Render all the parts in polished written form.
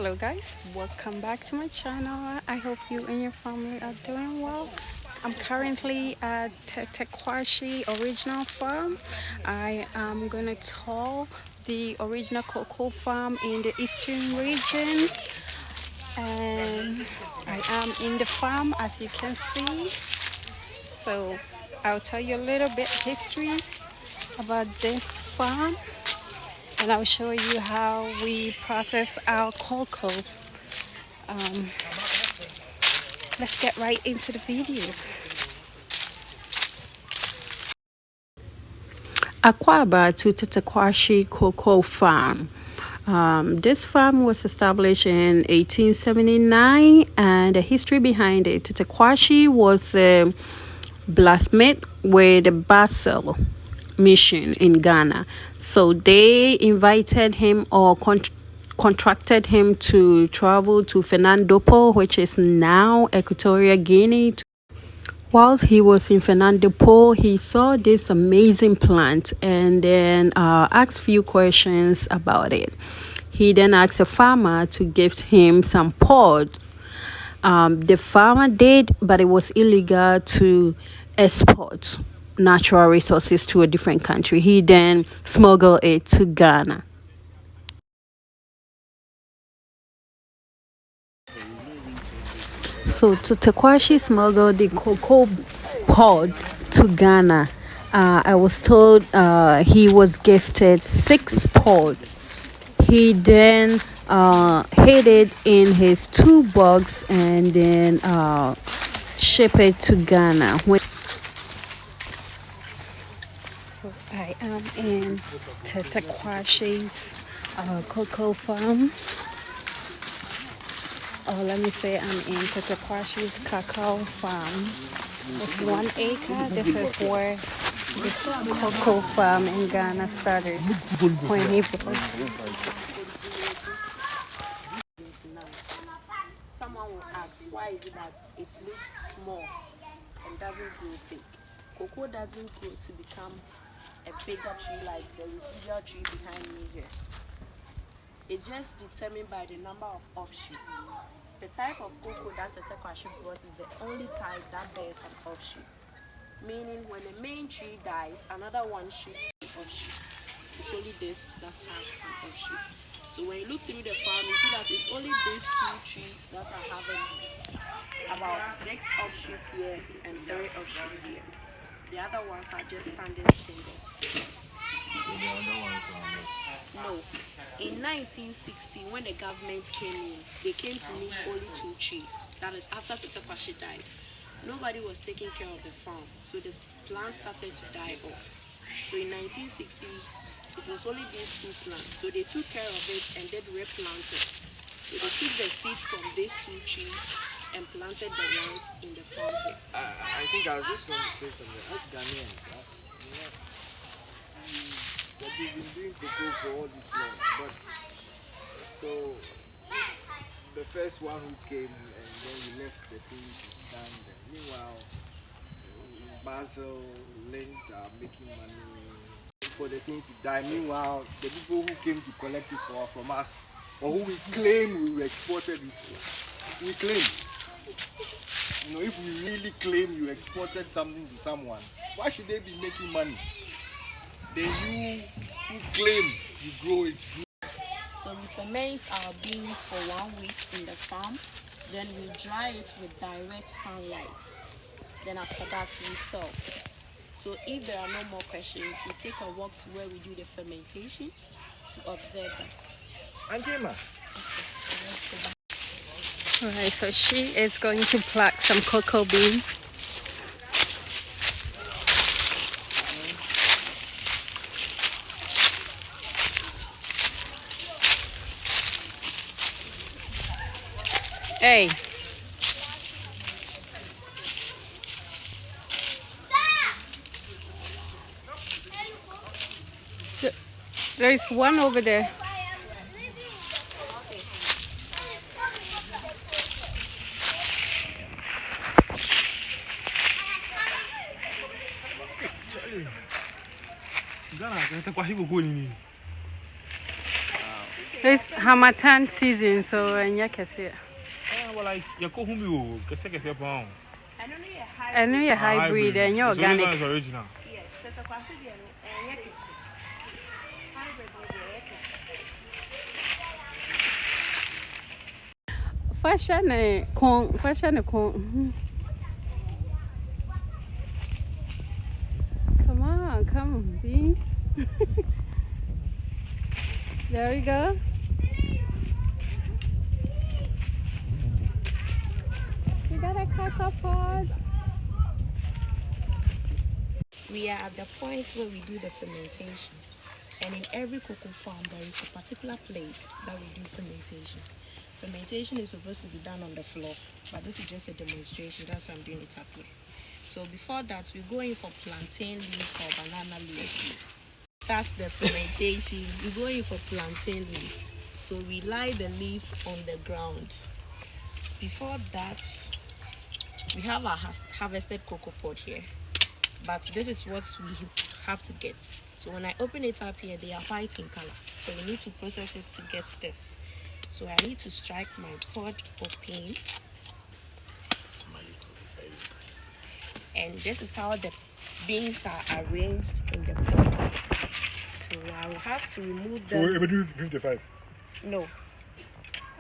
Hello guys, welcome back to my channel. I hope you and your family are doing well. I'm currently at Tetteh Quashie original farm. I am gonna tour the original cocoa farm in the eastern region, and I am in the farm as you can see. So I'll tell you a little bit history about this farm, and I'll show you how we process our cocoa. Let's get right into the video. Aquaba to Tetteh Quashie Cocoa Farm. This farm was established in 1879, and the history behind it. Tetteh Quashie was a blacksmith with the Basel mission in Ghana. So they invited him or contracted him to travel to Fernando, which is now Equatorial Guinea. Whilst he was in Fernando, he saw this amazing plant and then asked few questions about it. He then asked a farmer to gift him some pods. The farmer did, but it was illegal to export natural resources to a different country. He then smuggled it to Ghana. So Tetteh Quashie smuggled the cocoa pod to Ghana. I was told he was gifted 6 pods. He then hid it in his toolbox and then ship it to Ghana. So I am in Tetteh Quashie's cocoa farm. Oh, let me say I'm in Tetteh Quashie's cacao farm. It's 1 acre. This is where the cocoa farm in Ghana started when he bought. Someone will ask, why is it that it looks small and doesn't grow big? Cocoa doesn't grow to become a bigger tree like the residual tree behind me here. It's just determined by the number of offshoots. The type of cocoa that Tetteh Quashie brought is the only type that bears an offshoot. Meaning when the main tree dies, another one shoots an offshoot. It's only this that has an offshoot. So when you look through the farm, you see that it's only these 2 trees that are having about 6 offshoots here and 3 offshoots here. The other ones are just standing single. So the other ones are not. No. In 1960, when the government came in, they came to meet only 2 trees. That is after Tetteh Quashie died. Nobody was taking care of the farm, so the plants started to die off. So in 1960, it was only these 2 plants. So they took care of it and then replanted. So they took the seed from these 2 trees and planted the ones in the farm here. I think I was just going to say something. As Ghanaians, that we've been doing cocoa for all this long, but so the first one who came and then we left the thing to stand. Meanwhile, Basel, Lent are making money for the thing to die. Meanwhile, the people who came to collect it from us, or who we claim we exported it for, we claim. You know, if we really claim you exported something to someone, why should they be making money? Then you who claim you grow it. So we ferment our beans for 1 week in the farm, then we dry it with direct sunlight. Then after that we sell. So if there are no more questions, we take a walk to where we do the fermentation to observe that. Anjema. Alright, so she is going to pluck some cocoa bean. Hey. There's one over there. It's Hamatan season, so and you can see it. Well, like you go home, you can say a pound. I know you're hybrid and you're organic. It's original. Yes, Tetteh Quashie and you Fashion, come on, beans. There we go. We got a cacao pod. We are at the point where we do the fermentation. And in every cocoa farm, there is a particular place that we do fermentation. Fermentation is supposed to be done on the floor, but this is just a demonstration. That's why I'm doing it up here. So before that, we go in for plantain leaves or banana leaves. That's the fermentation. We go in for plantain leaves. So we lie the leaves on the ground. Before that, we have our harvested cocoa pod here. But this is what we have to get. So when I open it up here, they are white in color. So we need to process it to get this. So I need to strike my pod open. And this is how the beans are arranged in the pod. So I will have to remove them. So, we do 55. No.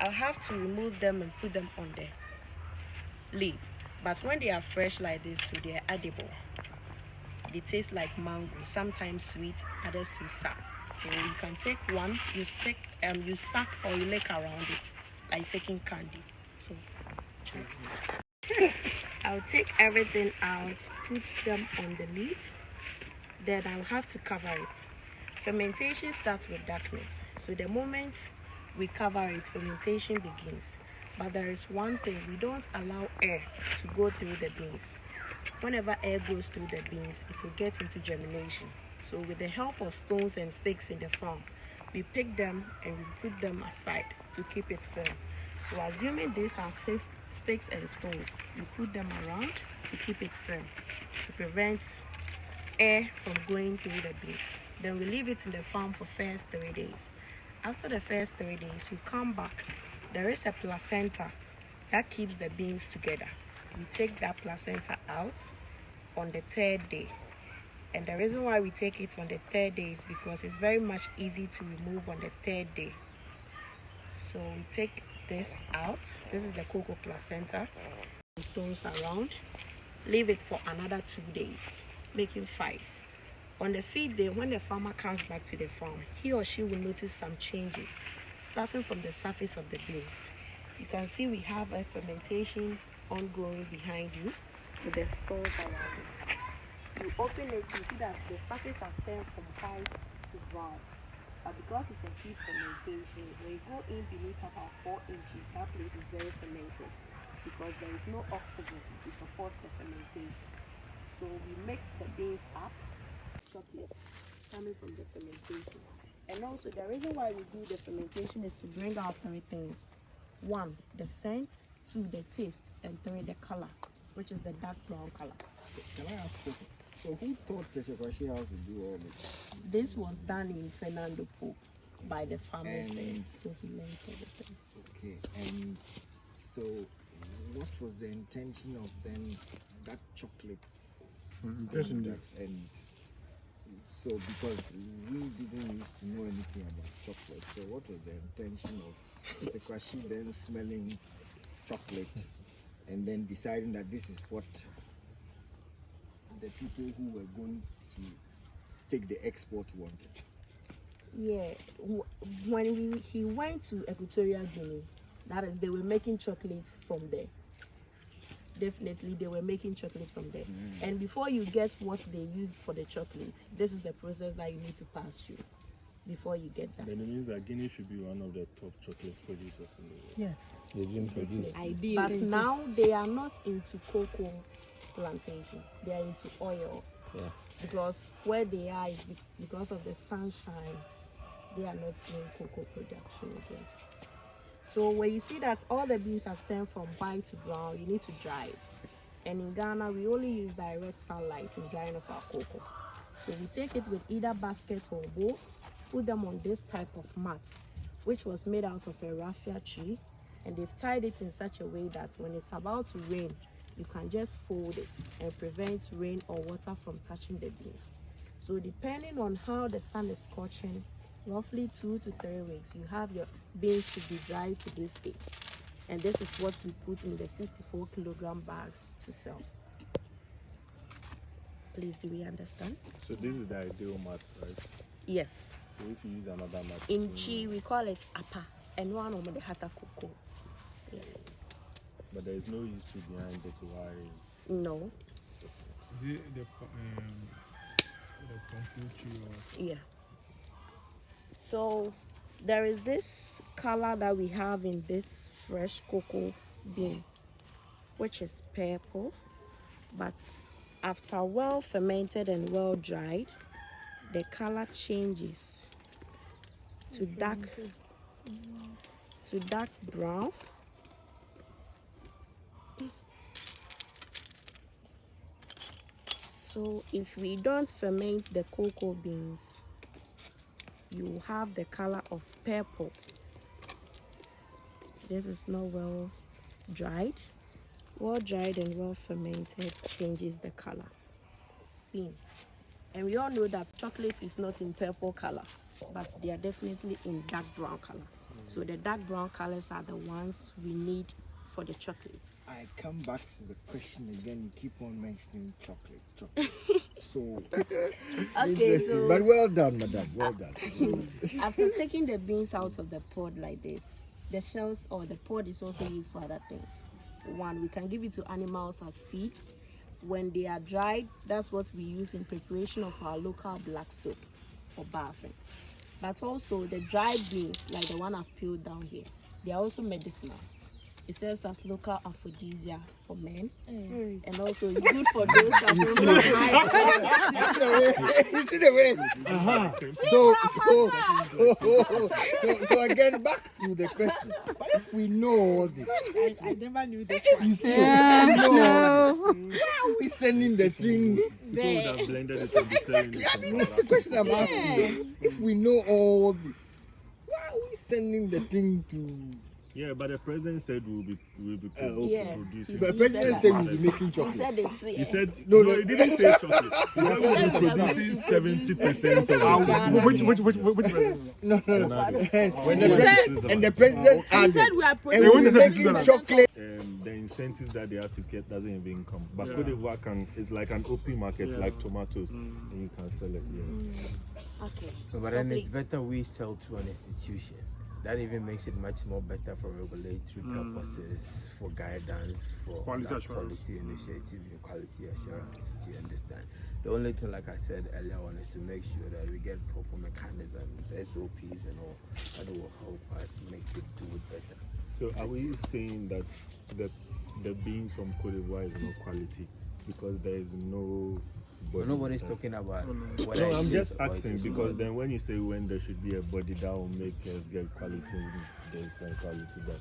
I'll have to remove them and put them on the leaf. But when they are fresh like this too, they are edible. They taste like mango, sometimes sweet, others too sour. So you can take one, you suck or you lick around it, like taking candy. So I'll take everything out, put them on the leaf, then I'll have to cover it. Fermentation starts with darkness. So the moment we cover it, fermentation begins. But there is one thing, we don't allow air to go through the beans. Whenever air goes through the beans, it will get into germination. So with the help of stones and sticks in the farm, we pick them and we put them aside to keep it firm. So assuming this has sticks and stones, we put them around to keep it firm, to prevent air from going through the beans. Then we leave it in the farm for first 3 days. After the first 3 days, we come back. There is a placenta that keeps the beans together. We take that placenta out on the 3rd day. And the reason why we take it on the 3rd day is because it's very much easy to remove on the 3rd day. So we take this out. This is the cocoa placenta. Stones around. Leave it for another 2 days, making 5. On the 5th day, when the farmer comes back to the farm, he or she will notice some changes, starting from the surface of the beans. You can see we have a fermentation ongoing behind you with the stones around it. You open it, you see that the surface has turned from white to brown. But because it's a heat fermentation, when you go in beneath about 4 inches, that place is very fermented because there is no oxygen to support the fermentation. So we mix the beans up, chocolate coming from the fermentation. And also the reason why we do the fermentation is to bring out 3 things. 1, the scent. 2, the taste. And 3, the color, which is the dark brown color. So, can I ask a question? So who taught Tetteh Quashie how to do all this? This was done in Fernando Pope by the farmers there, so he learned everything. Okay, and so what was the intention of then that chocolates? And so because we didn't used to know anything about chocolate, so what was the intention of Tetteh Quashie then smelling chocolate and then deciding that this is what the people who were going to take the export wanted? Yeah, when he went to Equatorial Guinea, that is, they were making chocolates from there. Definitely, they were making chocolate from there. And before you get what they used for the chocolate, this is the process that you need to pass through before you get that. Then it means that Guinea should be one of the top chocolate producers in the world. Yes. They didn't produce. But now they are not into cocoa plantation. They are into oil. Yeah. Because where they are is because of the sunshine, they are not doing cocoa production again. So when you see that all the beans are turned from white to brown, you need to dry it. And in Ghana, we only use direct sunlight in drying of our cocoa. So we take it with either basket or bowl, put them on this type of mat, which was made out of a raffia tree, and they've tied it in such a way that when it's about to rain, you can just fold it and prevent rain or water from touching the beans. So depending on how the sun is scorching, roughly 2 to 3 weeks, you have your beans to be dry to this day. And this is what we put in the 64 kilogram bags to sell. Please, do we understand? So this is the ideal mat, right? Yes. So if you use another mat, In Chi, we call it apa, and one of the hata cocoa. Yeah. but there is no history behind it. Why? No. The computer or Yeah. So there is this color that we have in this fresh cocoa bean, which is purple, but after well fermented and well dried, the color changes to dark brown. So if we don't ferment the cocoa beans, you have the color of purple. This is not well dried. Well dried and well fermented changes the color. Bean. And we all know that chocolate is not in purple color, but they are definitely in dark brown color. So the dark brown colors are the ones we need for the chocolate. I come back to the question again. You keep on mentioning chocolate. So Okay, interesting. so But well done, madam. Well done. after taking the beans out of the pod like this, the shells or the pod is also used for other things. One, we can give it to animals as feed. When they are dried, that's what we use in preparation of our local black soap for bathing. But also the dried beans, like the one I've peeled down here, they are also medicinal. It serves as local aphrodisiac for men, and also it's good for those that don't have You see the way? Uh-huh. So again, back to the question. What if we know all this? I never knew this one. You see, we know all this. Why are we sending the thing? People would have blended it So and be selling exactly. it I mean, from that's the question I'm asking. If we know all this, why are we sending the thing to? Yeah, but the president said we'll be Yeah. producing. The He president said said that. we'll be making He chocolate. said it's He said No, no, no. he didn't say chocolate. He said we'll be producing 70% of Ghana. which president? No. When And the president He added, said we are and when we'll they be said making this is chocolate. the incentives that they have to get doesn't even come. But Yeah. Cote d'Ivoire is like an open market, Yeah. like tomatoes, and you can sell it. Yeah. Okay. No, but So then it's please. better we sell to an institution. That even makes it much more better for regulatory purposes, for guidance, for Quality that assurance. policy initiative, and quality assurance. You understand? The only thing, like I said earlier on, is to make sure that we get proper mechanisms, SOPs, and all that will help us make it do it better. So are we saying that the beans from Cote d'Ivoire is no quality because there is no body? But nobody's talking about whether No, it I'm is just or it asking is because not. then when you say when there should be a body that will make us get quality, there's some quality that.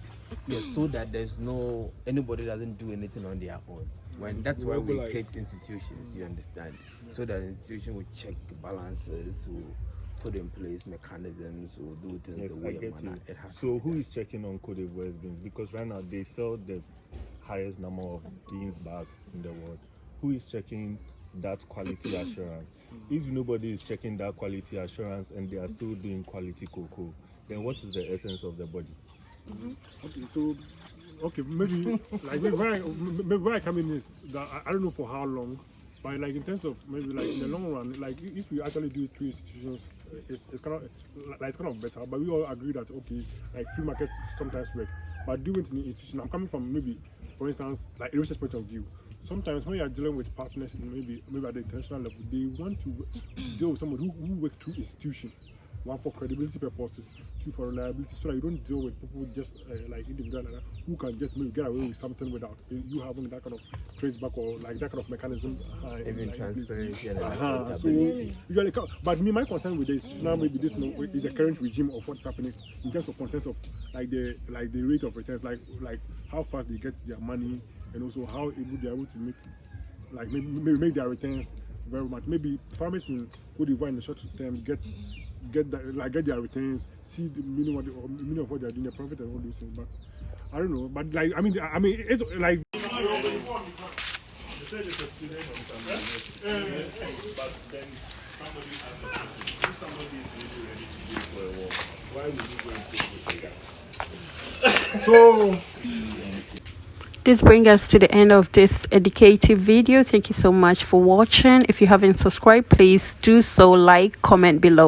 Yes, so that there's no anybody doesn't do anything on their own. When that's why we Mobilize. create institutions, you understand? So that institution will check balances, will put in place mechanisms, will do things Yes, the I way and get manner you. it has to So be who done. is checking on Cote d'Ivoire's beans? Because right now they sell the highest number of beans bags in the world. Who is checking that quality assurance? If nobody is checking that quality assurance and they are still doing quality cocoa, then what is the essence of the body? Okay, so maybe like maybe where I come in is that I don't know for how long, but like in terms of maybe like in the long run, like if we actually do it through institutions, it's kind of better. But we all agree that okay, like free markets sometimes work, but doing it in the institution, I'm coming from maybe, for instance, like a research point of view. Sometimes when you are dealing with partners, maybe at the international level, they want to deal with someone who work through institution. One for credibility purposes, two for reliability, so that you don't deal with people just like individual like that, who can just maybe get away with something without you having that kind of traceback or like that kind of mechanism. Even like, transparency and so accountability. usually, but me, my concern with the institutional maybe this is the current regime of what's happening in terms of concerns of like the rate of returns, like how fast they get their money, and also how able they are able to make maybe make their returns very much. Maybe farmers in Cote d'Ivoire in the short term get get that, like get their returns, see the meaning of what they're doing, the profit and all these things. But I don't know. But like I mean, it's like. They said it's a student on something, but then somebody asked the question, if somebody is really ready to go for a walk, why would you go and take the cigar? This brings us to the end of this educative video. Thank you so much for watching. If you haven't subscribed, please do so. Like, comment below.